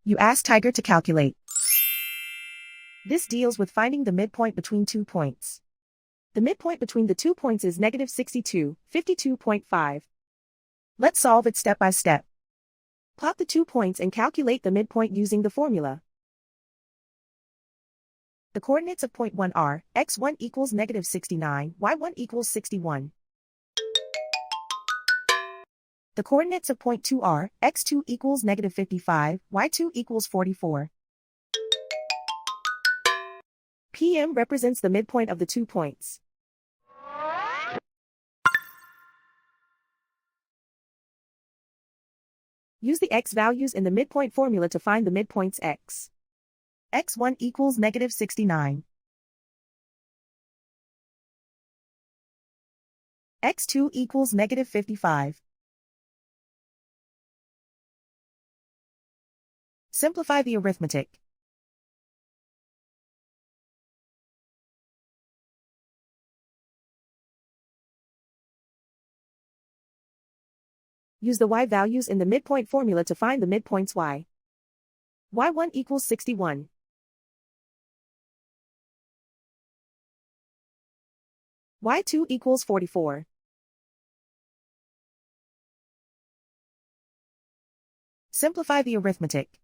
You ask Tiger to calculate. This deals with finding the midpoint between 2 points. The midpoint between the 2 points is negative 62, 52.5. Let's solve it step by step. Plot the 2 points and calculate the midpoint using the formula. The coordinates of point 1 are, x1 equals negative 69, y1 equals 61. The coordinates of point 2 are, x2 equals negative 55, y2 equals 44. PM represents the midpoint of the 2 points. Use the x values in the midpoint formula to find the midpoints x. x1 equals negative 69. x2 equals negative 55. Simplify the arithmetic. Use the y values in the midpoint formula to find the midpoints y. y1 equals 61. y2 equals 44. Simplify the arithmetic.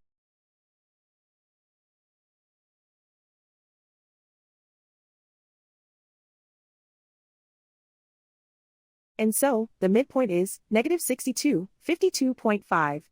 And so, the midpoint is negative 62, 52.5.